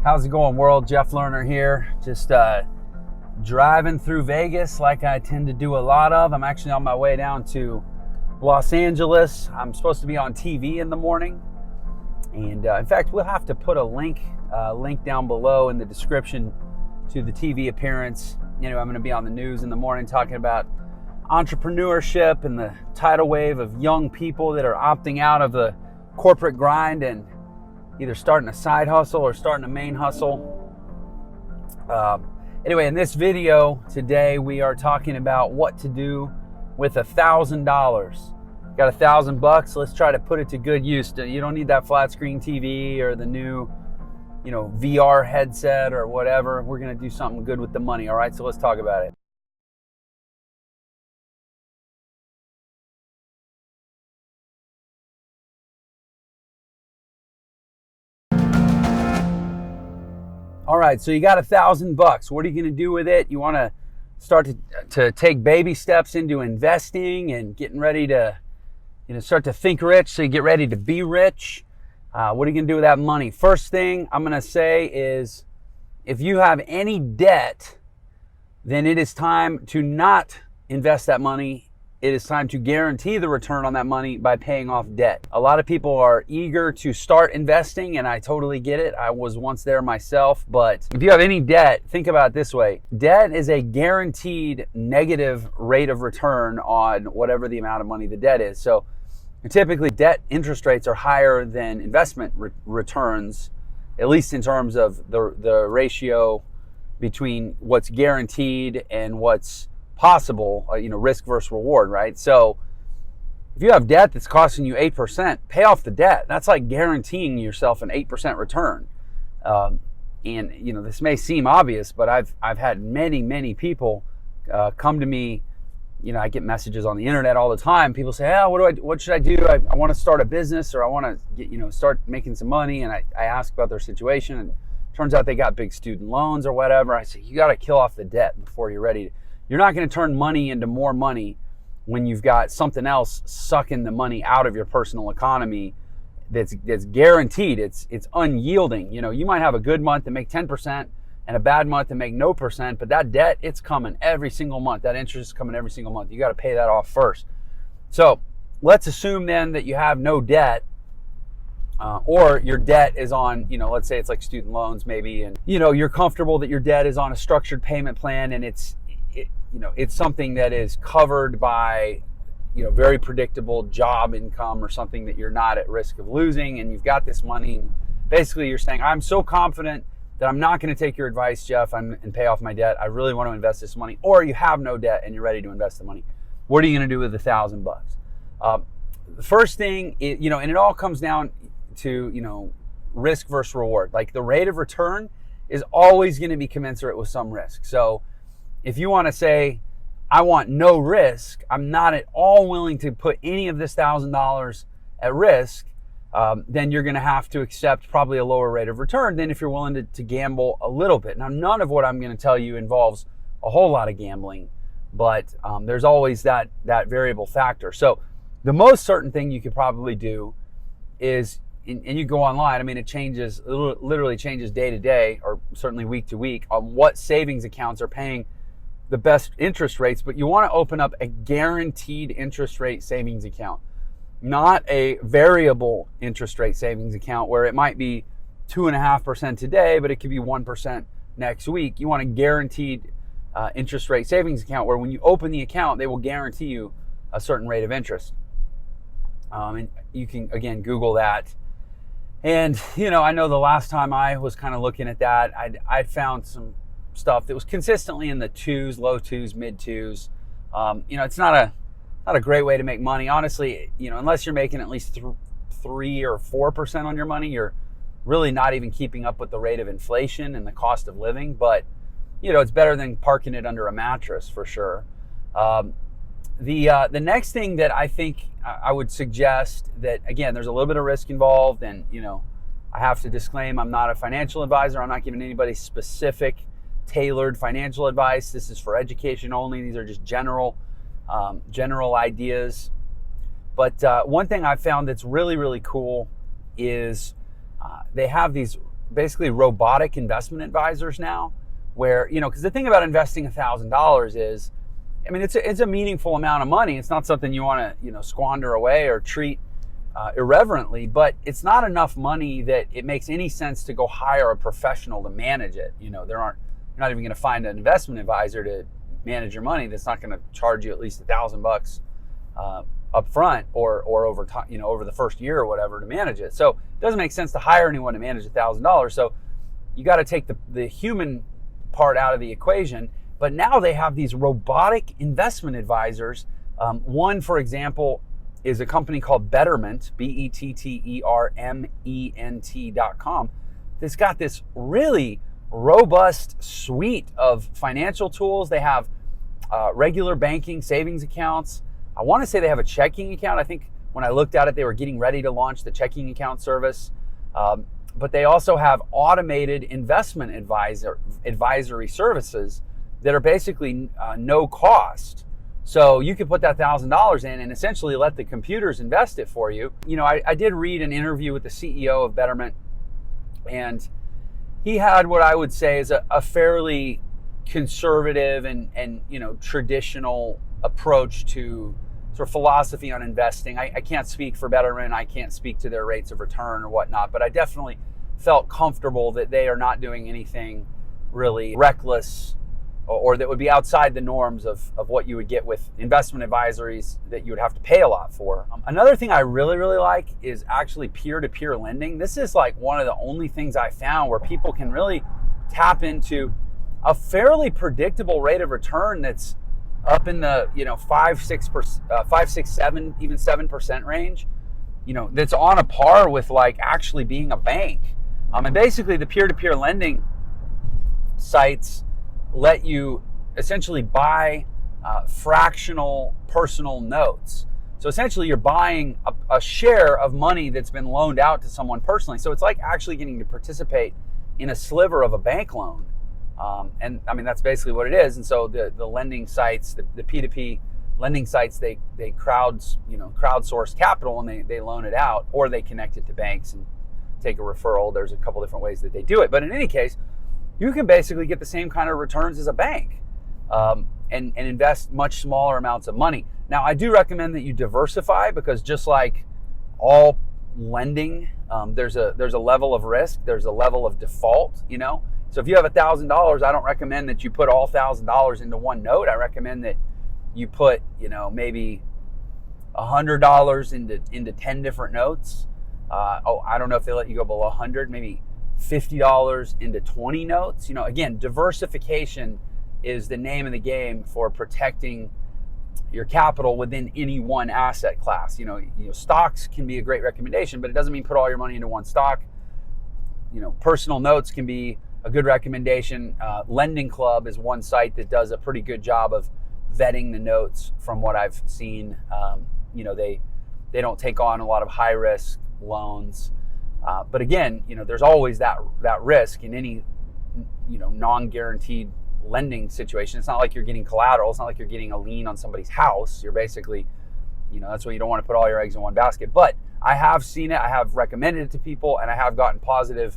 How's it going, world? Jeff Lerner here. Just driving through Vegas like I tend to do a lot of. I'm actually on my way down to Los Angeles. I'm supposed to be on TV in the morning. And in fact, we'll have to put a link down below in the description to the TV appearance. You know, I'm going to be on the news in the morning talking about entrepreneurship and the tidal wave of young people that are opting out of the corporate grind and either starting a side hustle or starting a main hustle. Anyway, in this video today, we are talking about what to do with $1,000. Got $1,000. Let's try to put it to good use. You don't need that flat screen TV or the new, VR headset or whatever. We're going to do something good with the money. All right, so let's talk about it. All right, so you got $1,000. What are you going to do with it? You want to start to take baby steps into investing and getting ready to, start to think rich so you get ready to be rich. What are you going to do with that money? First thing I'm going to say is if you have any debt, then it is time to not invest that money. It is time to guarantee the return on that money by paying off debt. A lot of people are eager to start investing, and I totally get it. I was once there myself, but if you have any debt, think about it this way. Debt is a guaranteed negative rate of return on whatever the amount of money the debt is. So typically debt interest rates are higher than investment returns, at least in terms of the ratio between what's guaranteed and what's possible, risk versus reward, right? So if you have debt that's costing you 8%, pay off the debt. That's like guaranteeing yourself an 8% return. And this may seem obvious, but I've had many people come to me. I get messages on the internet all the time. People say, what should I do? I want to start a business, or I want to get, start making some money. And I ask about their situation, and it turns out they got big student loans or whatever. I say, you got to kill off the debt before you're ready. You're not going to turn money into more money when you've got something else sucking the money out of your personal economy that's guaranteed. It's unyielding. You might have a good month and make 10% and a bad month and make no percent, but that debt, it's coming every single month. That interest is coming every single month. You got to pay that off first. So let's assume then that you have no debt, or your debt is on, let's say it's like student loans maybe, and you're comfortable that your debt is on a structured payment plan, and it's something that is covered by, very predictable job income or something that you're not at risk of losing, and you've got this money. Basically, you're saying, I'm so confident that I'm not going to take your advice, Jeff, and pay off my debt. I really want to invest this money. Or you have no debt and you're ready to invest the money. What are you going to do with $1,000? The first thing, and it all comes down to, risk versus reward. Like the rate of return is always going to be commensurate with some risk. So if you want to say, I want no risk, I'm not at all willing to put any of this $1,000 at risk, then you're going to have to accept probably a lower rate of return than if you're willing to gamble a little bit. Now, none of what I'm going to tell you involves a whole lot of gambling, but there's always that variable factor. So the most certain thing you could probably do is, and you go online, it literally changes day to day, or certainly week to week, on what savings accounts are paying the best interest rates, but you want to open up a guaranteed interest rate savings account, not a variable interest rate savings account where it might be 2.5% today, but it could be 1% next week. You want a guaranteed interest rate savings account where when you open the account, they will guarantee you a certain rate of interest. And you can, again, Google that. And, I know the last time I was kind of looking at that, I found some stuff that was consistently in the twos, low twos, mid twos. It's not a great way to make money, honestly. Unless you're making at least 3 or 4% on your money, you're really not even keeping up with the rate of inflation and the cost of living. But it's better than parking it under a mattress for sure. The next thing that I think I would suggest, that again, there's a little bit of risk involved, and I have to disclaim, I'm not a financial advisor. I'm not giving anybody specific tailored financial advice. This is for education only. These are just general ideas. But one thing I've found that's really, really cool is they have these basically robotic investment advisors now, where, because the thing about investing $1,000 is, I mean, it's a meaningful amount of money. It's not something you want to, squander away or treat irreverently, but it's not enough money that it makes any sense to go hire a professional to manage it. You're not even going to find an investment advisor to manage your money that's not going to charge you at least $1,000 up front or over time, over the first year or whatever to manage it. So it doesn't make sense to hire anyone to manage $1,000. So you got to take the human part out of the equation. But now they have these robotic investment advisors. One, for example, is a company called Betterment, BETTERMENT.com. That's got this really robust suite of financial tools. They have regular banking, savings accounts. I want to say they have a checking account. I think when I looked at it, they were getting ready to launch the checking account service. But they also have automated investment advisory services that are basically no cost. So you could put that $1,000 in and essentially let the computers invest it for you. I did read an interview with the CEO of Betterment, and he had what I would say is a fairly conservative and traditional approach to sort of philosophy on investing. I can't speak for Betterment. I can't speak to their rates of return or whatnot, but I definitely felt comfortable that they are not doing anything really reckless or that would be outside the norms of what you would get with investment advisories that you would have to pay a lot for. Another thing I really, really like is actually peer-to-peer lending. This is like one of the only things I found where people can really tap into a fairly predictable rate of return that's up in the 5, 6, 7, even 7% range. That's on a par with like actually being a bank. And basically the peer-to-peer lending sites let you essentially buy fractional personal notes. So essentially you're buying a share of money that's been loaned out to someone personally. So it's like actually getting to participate in a sliver of a bank loan. And I mean, that's basically what it is. And so the lending sites, the P2P lending sites, they crowdsource capital and they loan it out, or they connect it to banks and take a referral. There's a couple different ways that they do it. But in any case, you can basically get the same kind of returns as a bank and invest much smaller amounts of money. Now, I do recommend that you diversify, because just like all lending, there's a level of risk, there's a level of default, So if you have $1,000, I don't recommend that you put all $1,000 into one note. I recommend that you put, maybe $100 into 10 different notes. I don't know if they let you go below 100, maybe $50 into 20 notes. Again, diversification is the name of the game for protecting your capital within any one asset class. Stocks can be a great recommendation, but it doesn't mean put all your money into one stock. Personal notes can be a good recommendation. Lending Club is one site that does a pretty good job of vetting the notes from what I've seen. They don't take on a lot of high risk loans. But again, there's always that risk in any, non-guaranteed lending situation. It's not like you're getting collateral. It's not like you're getting a lien on somebody's house. You're basically, that's why you don't want to put all your eggs in one basket. But I have seen it. I have recommended it to people, and I have gotten positive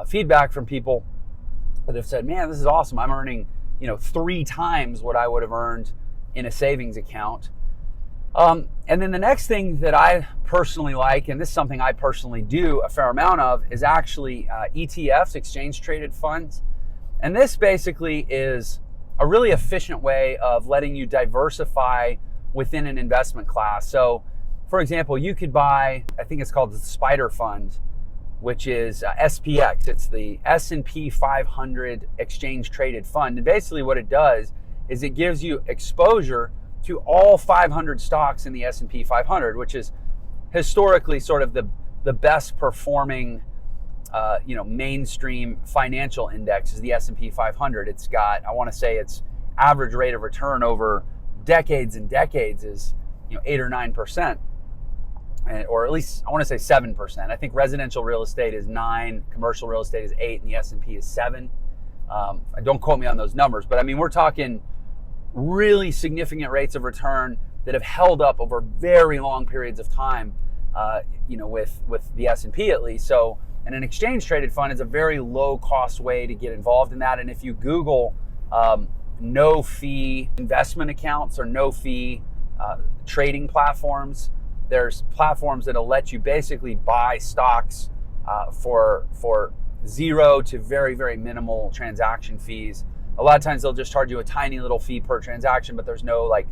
feedback from people that have said, man, this is awesome. I'm earning, 3 times what I would have earned in a savings account. And then the next thing that I personally like, and this is something I personally do a fair amount of, is actually ETFs, exchange traded funds. And this basically is a really efficient way of letting you diversify within an investment class. So for example, you could buy, I think it's called the Spider Fund, which is SPX. It's the S&P 500 exchange traded fund. And basically what it does is it gives you exposure to all 500 stocks in the S&P 500, which is historically sort of the best performing, mainstream financial index is the S&P 500. It's got, I want to say its average rate of return over decades and decades is, 8 or 9%, or at least I want to say 7%. I think residential real estate is 9, commercial real estate is 8, and the S&P is 7. Don't quote me on those numbers, but I mean, we're talking really significant rates of return that have held up over very long periods of time, with the S&P at least. So And an exchange traded fund is a very low cost way to get involved in that. And if you Google no fee investment accounts or no fee trading platforms, there's platforms that'll let you basically buy stocks for zero to very, very minimal transaction fees. A lot of times they'll just charge you a tiny little fee per transaction, but there's no like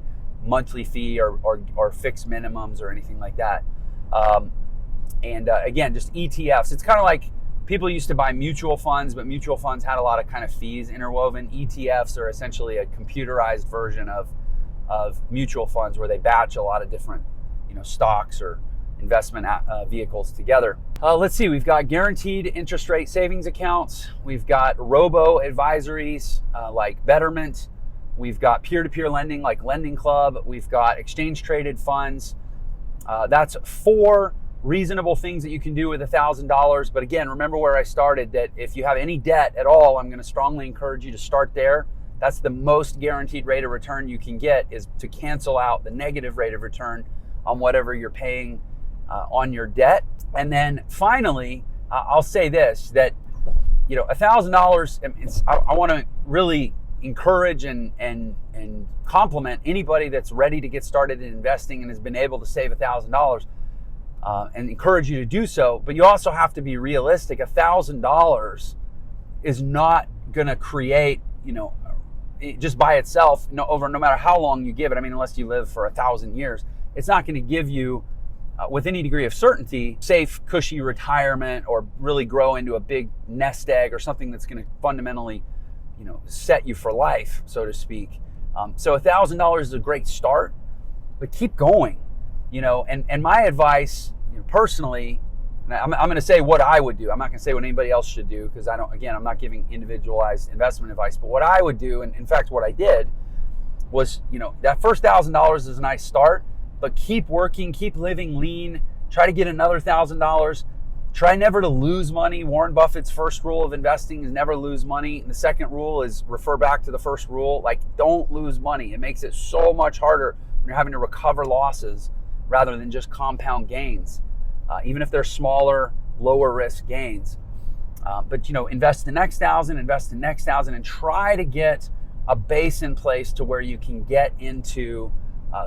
monthly fee or fixed minimums or anything like that. Again, just ETFs. It's kind of like people used to buy mutual funds, but mutual funds had a lot of kind of fees interwoven. ETFs are essentially a computerized version of mutual funds where they batch a lot of different, stocks or investment vehicles together. Let's see, we've got guaranteed interest rate savings accounts. We've got robo advisories like Betterment. We've got peer-to-peer lending like Lending Club. We've got exchange traded funds. That's 4 reasonable things that you can do with $1,000. But again, remember where I started, that if you have any debt at all, I'm going to strongly encourage you to start there. That's the most guaranteed rate of return you can get, is to cancel out the negative rate of return on whatever you're paying on your debt. And then finally, I'll say this, that $1,000, I want to really encourage and compliment anybody that's ready to get started in investing and has been able to save $1,000, and encourage you to do so. But you also have to be realistic. $1,000 is not going to create, just by itself, no matter how long you give it. I mean, unless you live for 1,000 years, it's not going to give you, with any degree of certainty, safe, cushy retirement, or really grow into a big nest egg or something that's going to fundamentally, set you for life, so to speak. So $1,000 is a great start, but keep going, and my advice, personally, and I'm going to say what I would do. I'm not going to say what anybody else should do, because I'm not giving individualized investment advice, but what I would do, and in fact, what I did was, that first $1,000 is a nice start, but keep working, keep living lean, try to get another $1,000. Try never to lose money. Warren Buffett's first rule of investing is never lose money. And the second rule is refer back to the first rule. Like, don't lose money. It makes it so much harder when you're having to recover losses rather than just compound gains, even if they're smaller, lower risk gains. But invest the next 1,000, invest the next 1,000, and try to get a base in place to where you can get into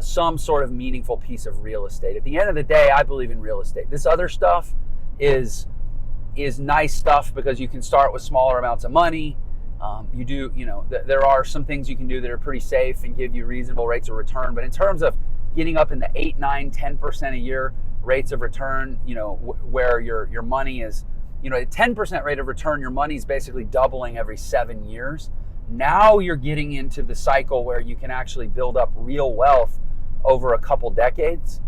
some sort of meaningful piece of real estate. At the end of the day, I believe in real estate. This other stuff is nice stuff because you can start with smaller amounts of money. There are some things you can do that are pretty safe and give you reasonable rates of return. But in terms of getting up in the 8, 9, 10% a year rates of return, where your money is, at 10% rate of return, your money is basically doubling every 7 years. Now you're getting into the cycle where you can actually build up real wealth over a couple decades.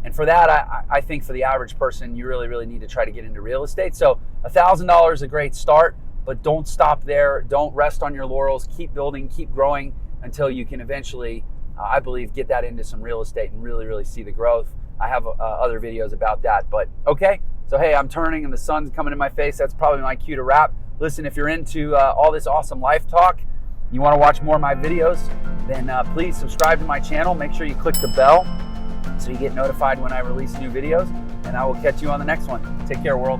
And for that, I think for the average person, you really, really need to try to get into real estate. So $1,000 is a great start, but don't stop there. Don't rest on your laurels. Keep building, keep growing until you can eventually, I believe, get that into some real estate and really, really see the growth. I have other videos about that. But okay, so hey, I'm turning and the sun's coming in my face. That's probably my cue to wrap. Listen, if you're into all this awesome life talk, you want to watch more of my videos, then please subscribe to my channel. Make sure you click the bell so you get notified when I release new videos, and I will catch you on the next one. Take care, world.